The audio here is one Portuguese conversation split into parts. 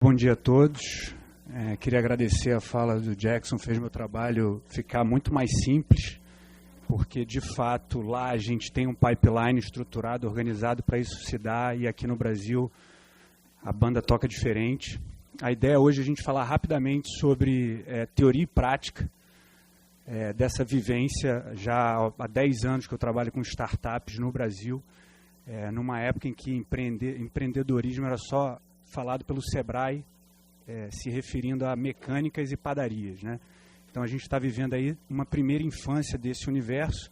Bom dia a todos. Queria agradecer a fala do Jackson, fez meu trabalho ficar muito mais simples, porque, de fato, lá a gente tem um pipeline estruturado, organizado para isso se dar, e aqui no Brasil a banda toca diferente. A ideia hoje é a gente falar rapidamente sobre teoria e prática dessa vivência. Já há 10 anos que eu trabalho com startups no Brasil, numa época em que empreendedorismo era só falado pelo Sebrae, se referindo a mecânicas e padarias, né? Então a gente está vivendo aí uma primeira infância desse universo.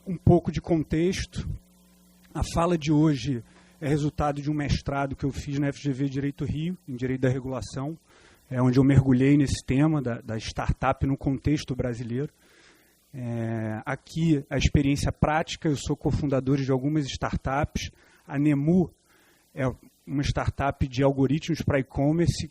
Um pouco de contexto. A fala de hoje é resultado de um mestrado que eu fiz na FGV Direito Rio, em Direito da Regulação, onde eu mergulhei nesse tema da startup no contexto brasileiro. Aqui a experiência prática, eu sou cofundador de algumas startups. A Nemu é uma startup de algoritmos para e-commerce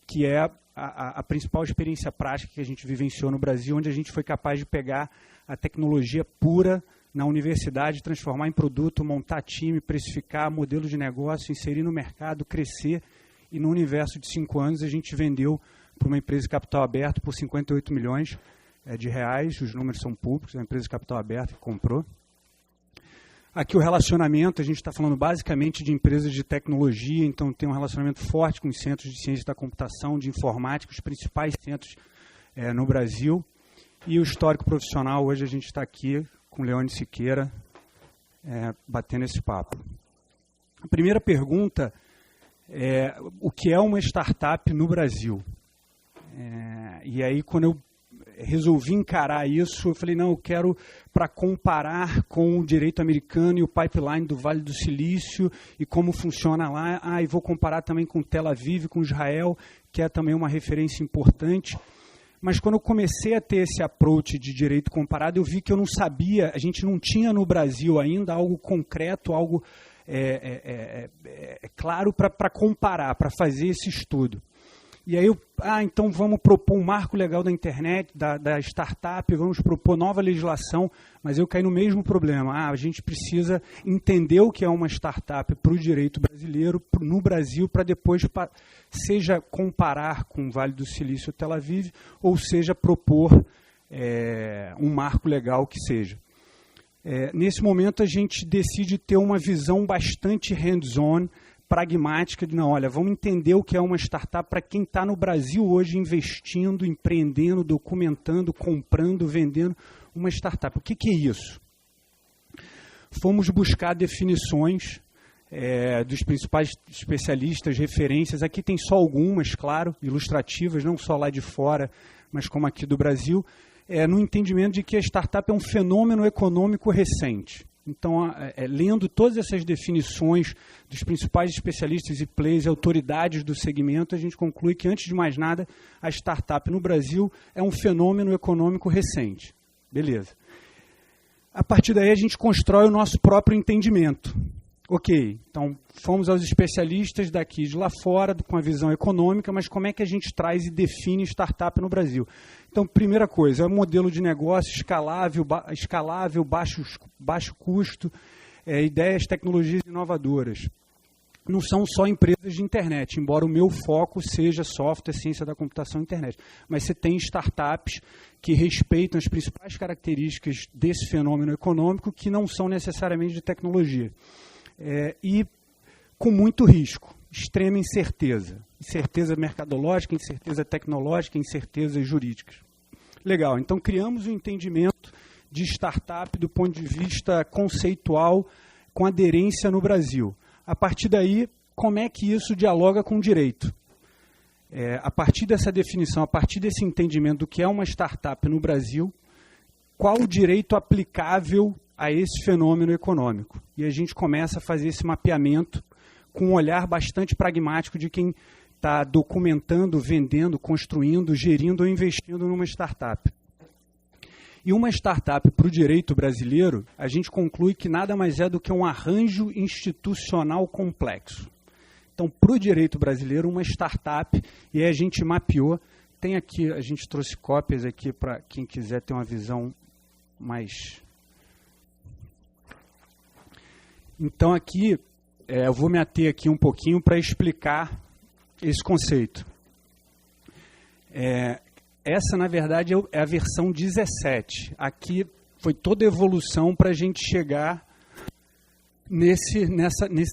que é a principal experiência prática que a gente vivenciou no Brasil, onde a gente foi capaz de pegar a tecnologia pura na universidade, transformar em produto, montar time, precificar, modelo de negócio, inserir no mercado, crescer. E no universo de 5 anos a gente vendeu para uma empresa de capital aberto por 58 milhões de reais. Os números são públicos, é uma empresa de capital aberto que comprou. Aqui o relacionamento, a gente está falando basicamente de empresas de tecnologia, então tem um relacionamento forte com os centros de ciência da computação, de informática, os principais centros no Brasil. E o histórico profissional, hoje a gente está aqui com o Leone Siqueira, batendo esse papo. A primeira pergunta é o que é uma startup no Brasil? E aí, quando eu resolvi encarar isso, eu falei, não, eu quero, para comparar com o direito americano e o pipeline do Vale do Silício e como funciona lá, e vou comparar também com Tel Aviv, com Israel, que é também uma referência importante. Mas quando eu comecei a ter esse approach de direito comparado, eu vi que eu não sabia, a gente não tinha no Brasil ainda algo concreto, algo claro para comparar, para fazer esse estudo. E aí, então vamos propor um marco legal da internet, da startup, vamos propor nova legislação, mas eu caí no mesmo problema. A gente precisa entender o que é uma startup para o direito brasileiro, no Brasil, para depois, seja comparar com o Vale do Silício ou Tel Aviv, ou seja, propor um marco legal que seja. Nesse momento, a gente decide ter uma visão bastante hands-on, pragmática, de não, olha, vamos entender o que é uma startup para quem está no Brasil hoje investindo, empreendendo, documentando, comprando, vendendo uma startup. O que é isso? Fomos buscar definições dos principais especialistas, referências. Aqui tem só algumas, claro, ilustrativas, não só lá de fora, mas como aqui do Brasil, no entendimento de que a startup é um fenômeno econômico recente. Então, lendo todas essas definições dos principais especialistas e players e autoridades do segmento, a gente conclui que, antes de mais nada, a startup no Brasil é um fenômeno econômico recente. Beleza. A partir daí, a gente constrói o nosso próprio entendimento. Ok, então, fomos aos especialistas daqui de lá fora, com a visão econômica, mas como é que a gente traz e define startup no Brasil? Então, primeira coisa, é um modelo de negócio escalável, baixo custo, ideias, tecnologias inovadoras. Não são só empresas de internet, embora o meu foco seja software, ciência da computação e internet. Mas você tem startups que respeitam as principais características desse fenômeno econômico, que não são necessariamente de tecnologia. E com muito risco, extrema incerteza. Incerteza mercadológica, incerteza tecnológica, incertezas jurídicas. Legal, então criamos um entendimento de startup do ponto de vista conceitual com aderência no Brasil. A partir daí, como é que isso dialoga com o direito? A partir dessa definição, a partir desse entendimento do que é uma startup no Brasil, qual o direito aplicável a esse fenômeno econômico? E a gente começa a fazer esse mapeamento com um olhar bastante pragmático de quem está documentando, vendendo, construindo, gerindo ou investindo numa startup. E uma startup para o direito brasileiro, a gente conclui que nada mais é do que um arranjo institucional complexo. Então, para o direito brasileiro, uma startup, e aí a gente mapeou, tem aqui, a gente trouxe cópias aqui para quem quiser ter uma visão mais... Então, aqui, eu vou me ater aqui um pouquinho para explicar esse conceito. Essa, na verdade, é a versão 17. Aqui foi toda a evolução para a gente chegar nesse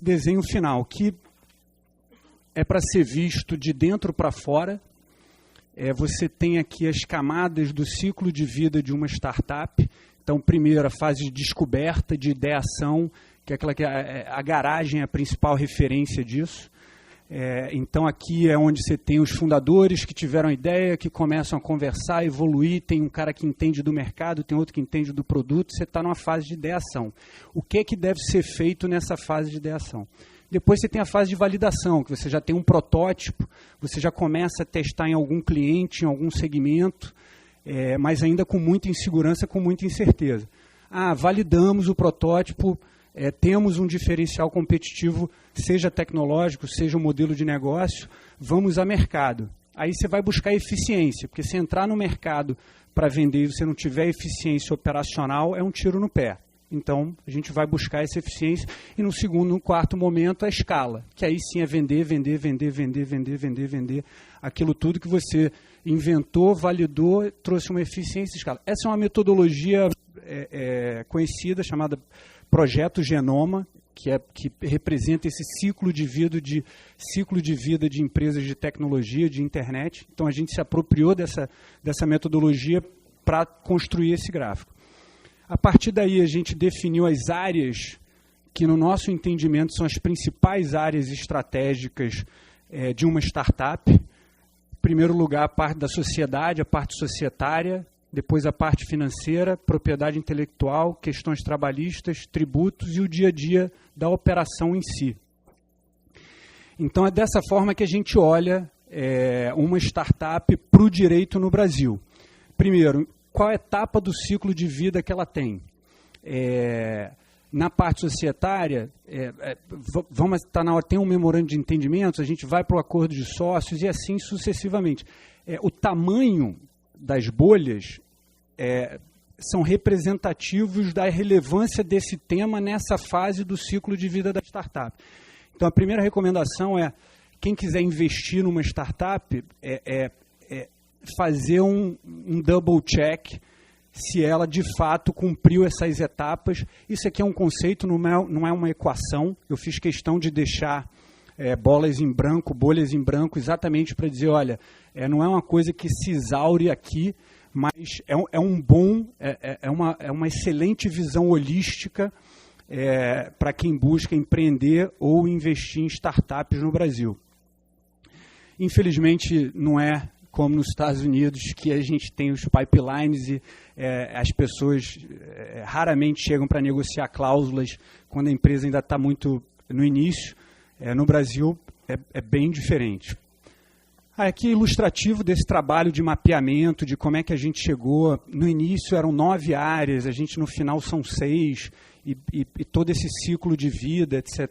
desenho final, que é para ser visto de dentro para fora. Você tem aqui as camadas do ciclo de vida de uma startup. Então, primeiro, a fase de descoberta, de ideação, que é aquela que a garagem é a principal referência disso. Então, aqui é onde você tem os fundadores que tiveram a ideia, que começam a conversar, evoluir, tem um cara que entende do mercado, tem outro que entende do produto, você está numa fase de ideação. O que é que deve ser feito nessa fase de ideação? Depois você tem a fase de validação, que você já tem um protótipo, você já começa a testar em algum cliente, em algum segmento, mas ainda com muita insegurança, com muita incerteza. Validamos o protótipo, temos um diferencial competitivo, seja tecnológico, seja um modelo de negócio, vamos a mercado. Aí você vai buscar eficiência, porque se entrar no mercado para vender e você não tiver eficiência operacional, é um tiro no pé. Então, a gente vai buscar essa eficiência e no quarto momento, a escala, que aí sim é vender aquilo tudo que você inventou, validou, trouxe uma eficiência e escala. Essa é uma metodologia conhecida, chamada Projeto Genoma, que representa esse ciclo de vida de empresas de tecnologia, de internet. Então, a gente se apropriou dessa metodologia para construir esse gráfico. A partir daí, a gente definiu as áreas que, no nosso entendimento, são as principais áreas estratégicas de uma startup. Em primeiro lugar, a parte da sociedade, a parte societária, depois a parte financeira, propriedade intelectual, questões trabalhistas, tributos e o dia a dia da operação em si. Então, é dessa forma que a gente olha uma startup para o direito no Brasil. Primeiro, qual a etapa do ciclo de vida que ela tem? Na parte societária, vamos estar na hora, tem um memorando de entendimento, a gente vai para o acordo de sócios e assim sucessivamente. O tamanho das bolhas são representativos da relevância desse tema nessa fase do ciclo de vida da startup. Então, a primeira recomendação quem quiser investir numa startup, fazer um double check se ela de fato cumpriu essas etapas. Isso aqui é um conceito, não é uma equação. Eu fiz questão de deixar bolhas em branco, exatamente para dizer, olha, não é uma coisa que se exaure aqui, mas é uma excelente visão holística para quem busca empreender ou investir em startups no Brasil. Infelizmente, não é como nos Estados Unidos, que a gente tem os pipelines e as pessoas raramente chegam para negociar cláusulas quando a empresa ainda está muito no início. No Brasil é bem diferente. Aqui é ilustrativo desse trabalho de mapeamento, de como é que a gente chegou. No início eram 9 áreas, a gente no final são 6, e todo esse ciclo de vida, etc.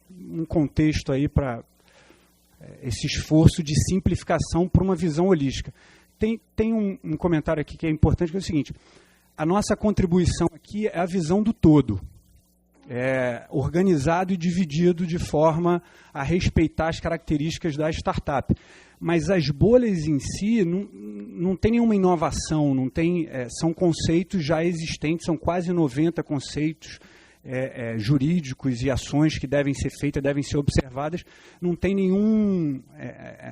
Um contexto aí para esse esforço de simplificação para uma visão holística. Tem um comentário aqui que é importante, que é o seguinte: a nossa contribuição aqui é a visão do todo, organizado e dividido de forma a respeitar as características da startup. Mas as bolhas em si não tem nenhuma inovação, são conceitos já existentes, são quase 90 conceitos jurídicos e ações que devem ser feitas, devem ser observadas. Não tem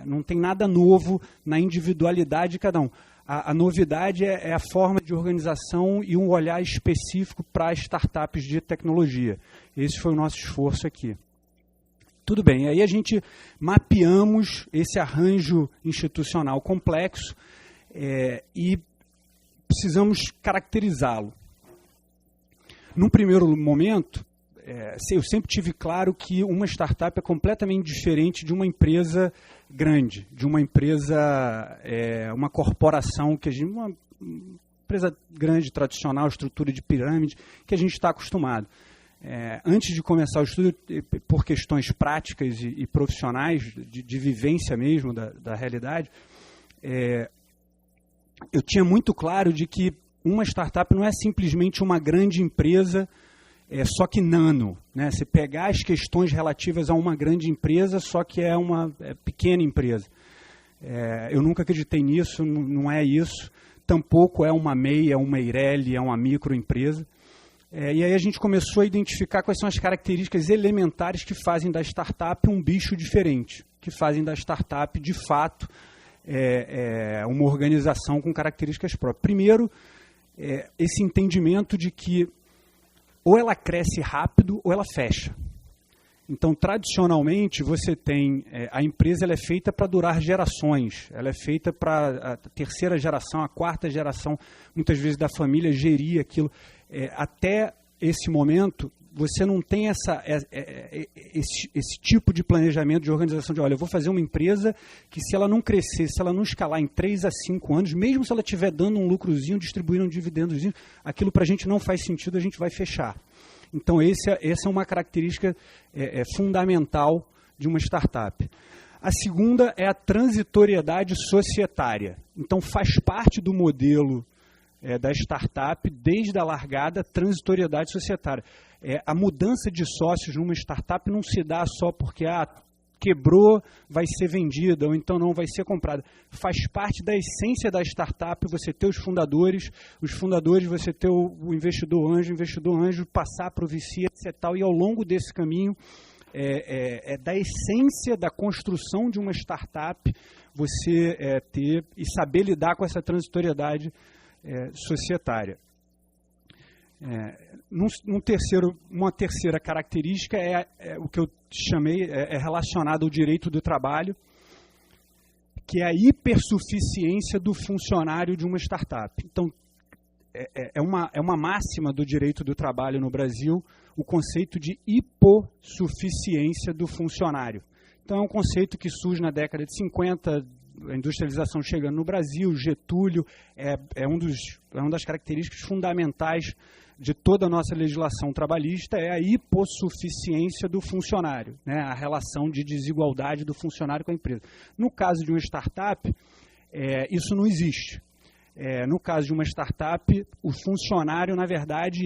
não tem nada novo na individualidade de cada um. A novidade é a forma de organização e um olhar específico para as startups de tecnologia. Esse foi o nosso esforço aqui. Tudo bem, aí a gente mapeamos esse arranjo institucional complexo e precisamos caracterizá-lo. Num primeiro momento, eu sempre tive claro que uma startup é completamente diferente de uma empresa grande, de uma empresa, uma corporação, uma empresa grande, tradicional, estrutura de pirâmide, que a gente está acostumado. Antes de começar o estudo, por questões práticas e profissionais, de vivência mesmo da realidade, eu tinha muito claro de que uma startup não é simplesmente uma grande empresa só que nano, né? Você pegar as questões relativas a uma grande empresa, só que é uma pequena empresa. Eu nunca acreditei nisso, não é isso. Tampouco é uma MEI, é uma Eireli, é uma microempresa. E aí a gente começou a identificar quais são as características elementares que fazem da startup um bicho diferente, que fazem da startup, de fato, uma organização com características próprias. Primeiro, esse entendimento de que ou ela cresce rápido ou ela fecha. Então, tradicionalmente, você tem... a empresa ela é feita para durar gerações. Ela é feita para a terceira geração, a quarta geração, muitas vezes da família, gerir aquilo. Até esse momento, você não tem esse tipo de planejamento de organização de, olha, eu vou fazer uma empresa que, se ela não crescer, se ela não escalar em 3 a 5 anos, mesmo se ela estiver dando um lucrozinho, distribuindo um dividendozinho, aquilo para a gente não faz sentido, a gente vai fechar. Então, essa é uma característica fundamental de uma startup. A segunda é a transitoriedade societária. Então, faz parte do modelo da startup, desde a largada, transitoriedade societária. A mudança de sócios numa startup não se dá só porque quebrou, vai ser vendida, ou então não vai ser comprada. Faz parte da essência da startup você ter os fundadores você ter o investidor anjo, passar para o VC, etc. E ao longo desse caminho, da essência da construção de uma startup, você ter e saber lidar com essa transitoriedade societária. Uma terceira característica o que eu chamei, relacionada ao direito do trabalho, que é a hipersuficiência do funcionário de uma startup. Então, é uma máxima do direito do trabalho no Brasil, o conceito de hipossuficiência do funcionário. Então, é um conceito que surge na década de 50, a industrialização chegando no Brasil, Getúlio, uma das características fundamentais de toda a nossa legislação trabalhista, é a hipossuficiência do funcionário, né? A relação de desigualdade do funcionário com a empresa. No caso de uma startup, isso não existe. No caso de uma startup, o funcionário, na verdade,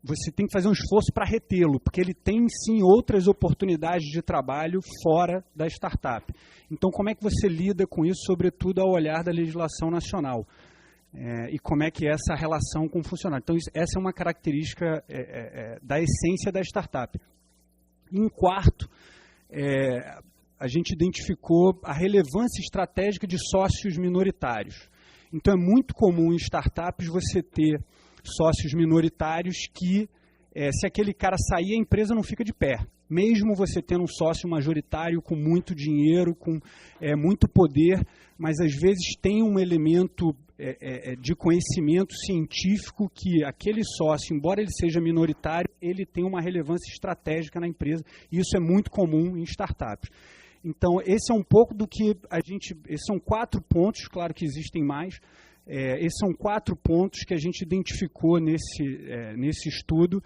você tem que fazer um esforço para retê-lo, porque ele tem, sim, outras oportunidades de trabalho fora da startup. Então, como é que você lida com isso, sobretudo ao olhar da legislação nacional? E como é que é essa relação com o funcionário? Então, essa é uma característica da essência da startup. E, em quarto, a gente identificou a relevância estratégica de sócios minoritários. Então, é muito comum em startups você ter sócios minoritários que, se aquele cara sair, a empresa não fica de pé. Mesmo você tendo um sócio majoritário com muito dinheiro, com muito poder, mas às vezes tem um elemento de conhecimento científico que aquele sócio, embora ele seja minoritário, ele tem uma relevância estratégica na empresa, e isso é muito comum em startups. Então, esse é um pouco do que esses são 4 pontos, claro que existem mais. Esses são 4 pontos que a gente identificou nesse estudo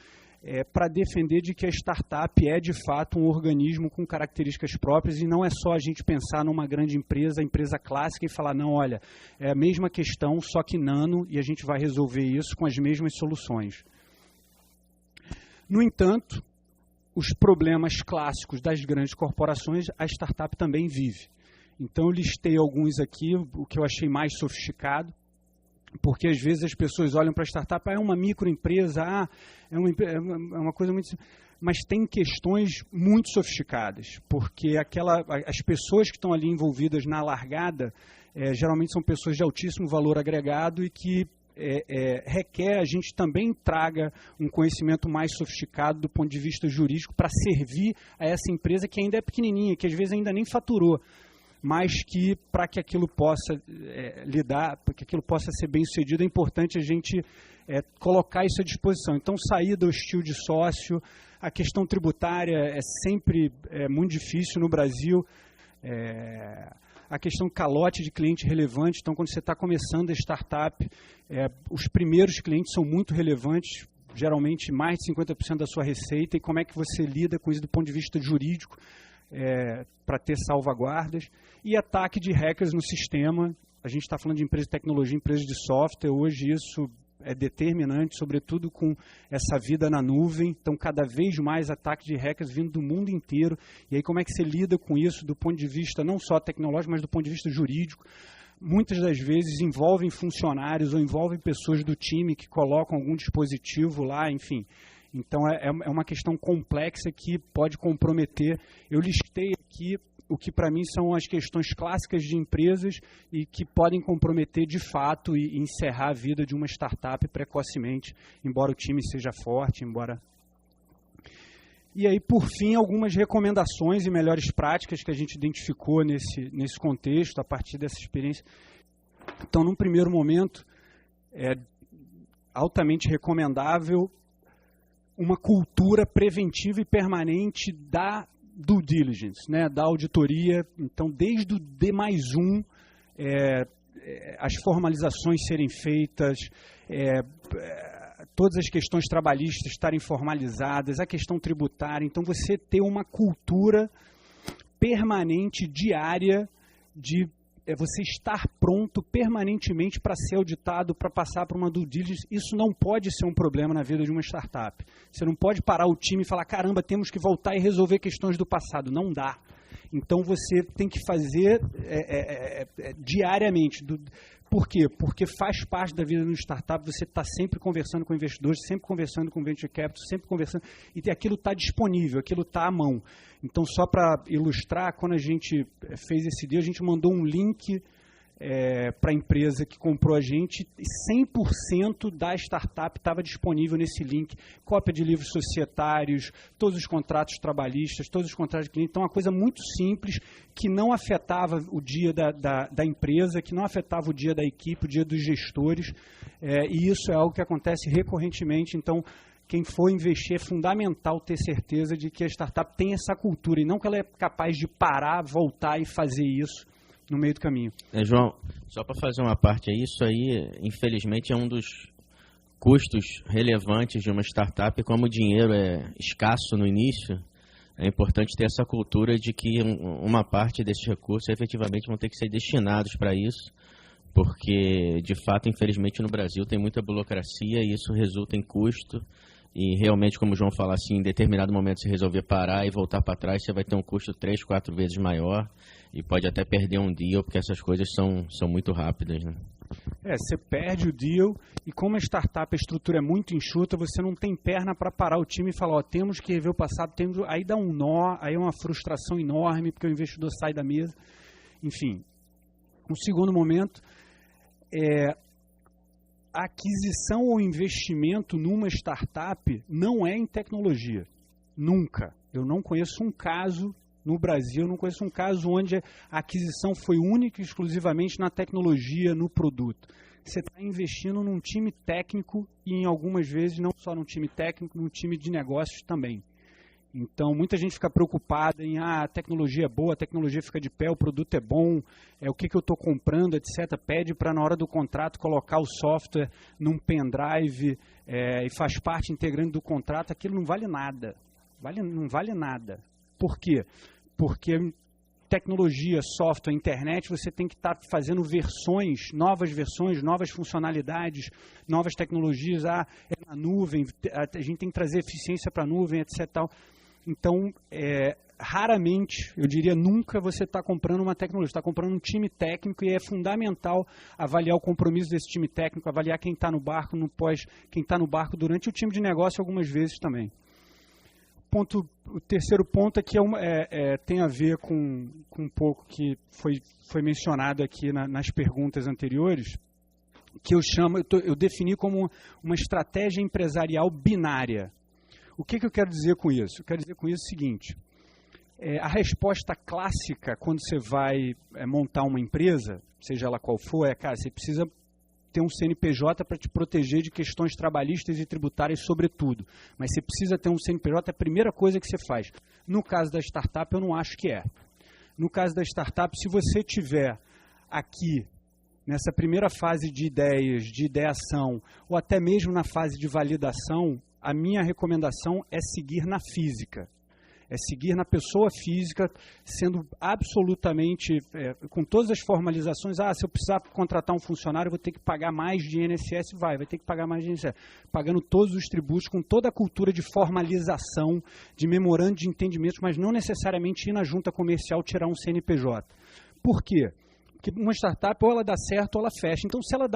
para defender de que a startup é, de fato, um organismo com características próprias, e não é só a gente pensar numa grande empresa, a empresa clássica, e falar, não, olha, é a mesma questão, só que nano, e a gente vai resolver isso com as mesmas soluções. No entanto, os problemas clássicos das grandes corporações, a startup também vive. Então, eu listei alguns aqui, o que eu achei mais sofisticado, porque às vezes as pessoas olham para a startup, é uma microempresa, é uma coisa muito... Mas tem questões muito sofisticadas, porque as pessoas que estão ali envolvidas na largada, geralmente são pessoas de altíssimo valor agregado e que requer a gente também traga um conhecimento mais sofisticado do ponto de vista jurídico para servir a essa empresa que ainda é pequenininha, que às vezes ainda nem faturou, mas que, para que aquilo possa para que aquilo possa ser bem sucedido, é importante a gente colocar isso à disposição. Então, sair do estilo de sócio, a questão tributária é sempre muito difícil no Brasil, a questão calote de cliente relevante. Então, quando você está começando a startup, os primeiros clientes são muito relevantes, geralmente mais de 50% da sua receita, e como é que você lida com isso do ponto de vista jurídico, para ter salvaguardas. E ataque de hackers no sistema. A gente está falando de empresa de tecnologia, empresa de software. Hoje isso é determinante, sobretudo com essa vida na nuvem. Então, cada vez mais ataques de hackers vindo do mundo inteiro. E aí, como é que você lida com isso do ponto de vista não só tecnológico, mas do ponto de vista jurídico? Muitas das vezes envolvem funcionários ou envolvem pessoas do time que colocam algum dispositivo lá, enfim. Então, é uma questão complexa que pode comprometer. Eu listei aqui o que para mim são as questões clássicas de empresas e que podem comprometer de fato e encerrar a vida de uma startup precocemente, embora o time seja forte, E aí, por fim, algumas recomendações e melhores práticas que a gente identificou nesse contexto, a partir dessa experiência. Então, num primeiro momento, é altamente recomendável uma cultura preventiva e permanente da due diligence, né, da auditoria. Então, desde o D+1, as formalizações serem feitas, todas as questões trabalhistas estarem formalizadas, a questão tributária. Então, você ter uma cultura permanente, diária, de você estar pronto permanentemente para ser auditado, para passar por uma due diligence. Isso não pode ser um problema na vida de uma startup. Você não pode parar o time e falar, caramba, temos que voltar e resolver questões do passado. Não dá. Então, você tem que fazer diariamente. Por quê? Porque faz parte da vida de uma startup, você está sempre conversando com investidores, sempre conversando com venture capital, sempre conversando, e aquilo está disponível, aquilo está à mão. Então, só para ilustrar, quando a gente fez esse deal, a gente mandou um link para a empresa que comprou a gente, e 100% da startup estava disponível nesse link, cópia de livros societários, todos os contratos trabalhistas, todos os contratos de cliente. Então, uma coisa muito simples, que não afetava o dia da empresa, que não afetava o dia da equipe, o dia dos gestores, e isso é algo que acontece recorrentemente. Então, quem for investir, é fundamental ter certeza de que a startup tem essa cultura, e não que ela é capaz de parar, voltar e fazer isso no meio do caminho. João, só para fazer uma parte aí, isso aí, infelizmente, é um dos custos relevantes de uma startup. Como o dinheiro é escasso no início, é importante ter essa cultura de que uma parte desses recursos efetivamente vão ter que ser destinados para isso, porque, de fato, infelizmente, no Brasil tem muita burocracia e isso resulta em custo. E realmente, como o João fala assim, em determinado momento, se resolver parar e voltar para trás, você vai ter um custo 3, 4 vezes maior e pode até perder um deal, porque essas coisas são muito rápidas, né? Você perde o deal e como a startup, a estrutura é muito enxuta, você não tem perna para parar o time e falar, temos que rever o passado, aí dá um nó, aí é uma frustração enorme, porque o investidor sai da mesa. Enfim, um segundo momento, a aquisição ou investimento numa startup não é em tecnologia. Nunca. Eu não conheço um caso no Brasil, não conheço um caso onde a aquisição foi única e exclusivamente na tecnologia, no produto. Você está investindo num time técnico e, em algumas vezes, não só num time técnico, num time de negócios também. Então, muita gente fica preocupada em a tecnologia é boa, a tecnologia fica de pé, o produto é bom, o que eu estou comprando, etc. Pede para, na hora do contrato, colocar o software num pendrive e faz parte integrante do contrato. Aquilo não vale nada. Não vale nada. Por quê? Porque tecnologia, software, internet, você tem que estar fazendo versões, novas funcionalidades, novas tecnologias. É na nuvem, a gente tem que trazer eficiência para a nuvem, etc. Tal. Então, raramente, eu diria nunca, você está comprando uma tecnologia, está comprando um time técnico e é fundamental avaliar o compromisso desse time técnico, avaliar quem está no barco, quem está no barco durante o time de negócio algumas vezes também. O terceiro ponto aqui tem a ver com um pouco que foi mencionado aqui nas perguntas anteriores, que eu defini como uma estratégia empresarial binária. O que eu quero dizer com isso? Eu quero dizer com isso o seguinte, a resposta clássica quando você vai montar uma empresa, seja ela qual for, você precisa ter um CNPJ para te proteger de questões trabalhistas e tributárias, sobretudo. Mas você precisa ter um CNPJ, é a primeira coisa que você faz. No caso da startup, eu não acho que é. No caso da startup, se você tiver aqui, nessa primeira fase de ideias, de ideação, ou até mesmo na fase de validação, a minha recomendação é seguir na física. É seguir na pessoa física, sendo absolutamente, com todas as formalizações. Se eu precisar contratar um funcionário, eu vou ter que pagar mais de INSS, vai ter que pagar mais de INSS. Pagando todos os tributos, com toda a cultura de formalização, de memorando de entendimentos, mas não necessariamente ir na junta comercial tirar um CNPJ. Por quê? Porque uma startup, ou ela dá certo ou ela fecha. Então, se ela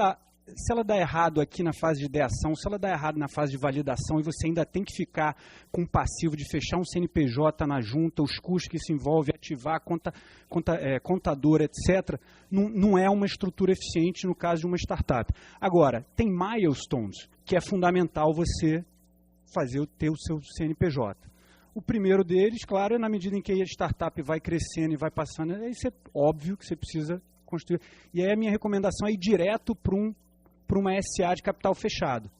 dá errado aqui na fase de ideação, se ela dá errado na fase de validação e você ainda tem que ficar com o passivo de fechar um CNPJ na junta, os custos que isso envolve, ativar contador, etc., não é uma estrutura eficiente no caso de uma startup. Agora, tem milestones, que é fundamental você ter o seu CNPJ. O primeiro deles, claro, é na medida em que a startup vai crescendo e vai passando, isso é óbvio que você precisa construir. E aí a minha recomendação é ir direto para uma SA de capital fechado.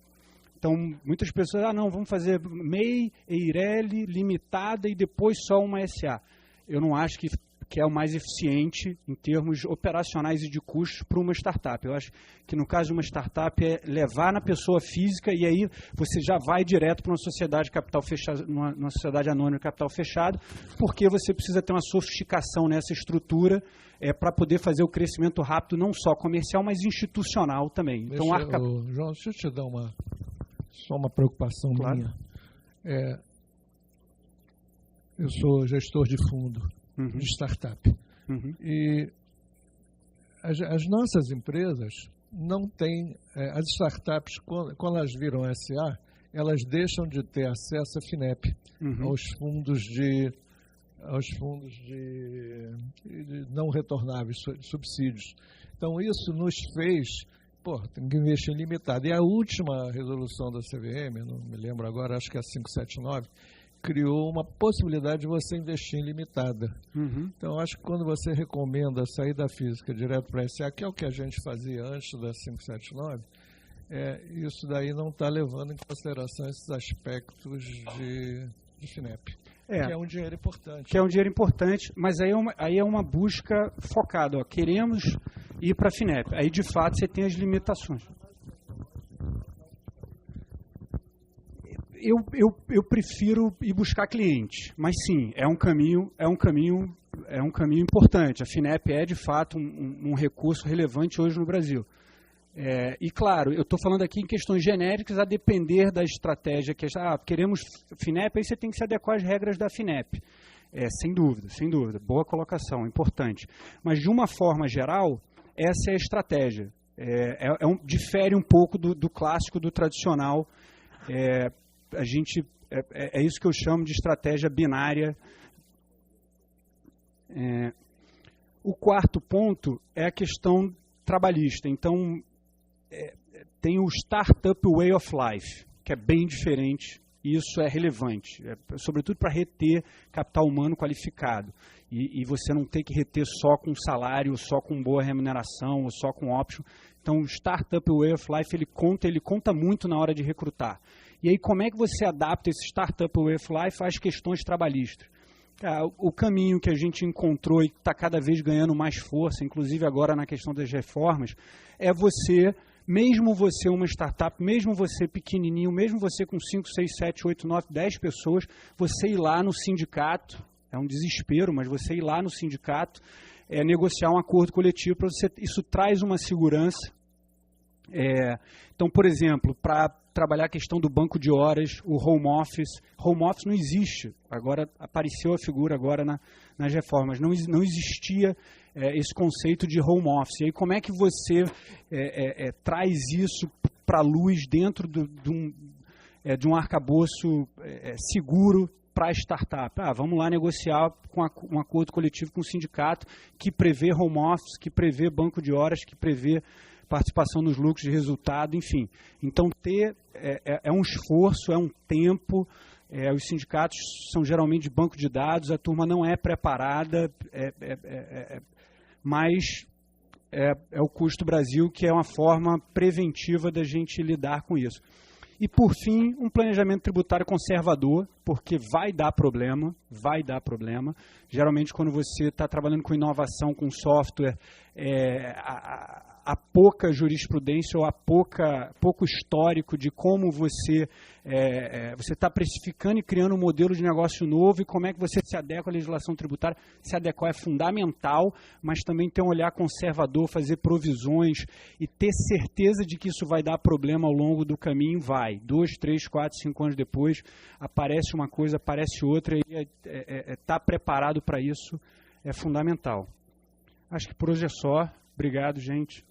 Então, muitas pessoas, não, vamos fazer MEI, EIRELI, limitada e depois só uma SA. Eu não acho que é o mais eficiente em termos operacionais e de custos para uma startup. Eu acho que no caso de uma startup é levar na pessoa física e aí você já vai direto para uma sociedade de capital fechado, uma sociedade anônima de capital fechado, porque você precisa ter uma sofisticação nessa estrutura para poder fazer o crescimento rápido, não só comercial, mas institucional também. Então, João, deixa eu te dar só uma preocupação minha. Eu sou gestor de fundo de startup. E as nossas empresas não têm... as startups, quando elas viram SA, elas deixam de ter acesso à FINEP, aos fundos de não retornáveis, subsídios. Então, isso nos fez... tem que investir em limitado. E a última resolução da CVM, não me lembro agora, acho que é a 579, criou uma possibilidade de você investir em limitada. Então, acho que quando você recomenda sair da física direto para a SA, que é o que a gente fazia antes da 579, isso daí não está levando em consideração esses aspectos de FINEP. Que é um dinheiro importante. Que é um dinheiro importante, mas aí é uma busca focada. Queremos ir para a FINEP. Aí, de fato, você tem as limitações. Eu prefiro ir buscar cliente, mas sim, é um caminho importante. A FINEP é, de fato, um recurso relevante hoje no Brasil. E, claro, eu estou falando aqui em questões genéricas a depender da estratégia. Queremos FINEP, aí você tem que se adequar às regras da FINEP. Sem dúvida. Boa colocação, importante. Mas, de uma forma geral, essa é a estratégia. Difere um pouco do clássico, do tradicional. É isso que eu chamo de estratégia binária. O quarto ponto é a questão trabalhista. Então, tem o Startup Way of Life, que é bem diferente, e isso é relevante, sobretudo para reter capital humano qualificado, e você não ter que reter só com salário, só com boa remuneração, ou só com option. Então, o Startup Way of Life, ele conta muito na hora de recrutar. E aí, como é que você adapta esse Startup Way of Life às questões trabalhistas? O caminho que a gente encontrou e está cada vez ganhando mais força, inclusive agora na questão das reformas, é você, mesmo você uma startup, mesmo você pequenininho, mesmo você com 5, 6, 7, 8, 9, 10 pessoas, você ir lá no sindicato, é um desespero, mas você ir lá no sindicato, negociar um acordo coletivo, isso traz uma segurança. Então, por exemplo, para trabalhar a questão do banco de horas, o home office não existe, agora apareceu a figura agora nas reformas, não existia esse conceito de home office. E aí como é que você traz isso para a luz dentro de um arcabouço seguro para a startup? Vamos lá negociar um acordo coletivo com o sindicato que prevê home office, que prevê banco de horas, que prevê participação nos lucros de resultado, enfim. Então, é um esforço, é um tempo, os sindicatos são geralmente de banco de dados, a turma não é preparada, mas é o custo Brasil, que é uma forma preventiva da gente lidar com isso. E, por fim, um planejamento tributário conservador, porque vai dar problema. Geralmente, quando você está trabalhando com inovação, com software, há pouca jurisprudência ou há pouco histórico de como você está precificando e criando um modelo de negócio novo e como é que você se adequa à legislação tributária. Se adequar é fundamental, mas também ter um olhar conservador, fazer provisões e ter certeza de que isso vai dar problema ao longo do caminho. Vai. 2, 3, 4, 5 anos depois, aparece uma coisa, aparece outra, e estar preparado para isso é fundamental. Acho que por hoje é só. Obrigado, gente.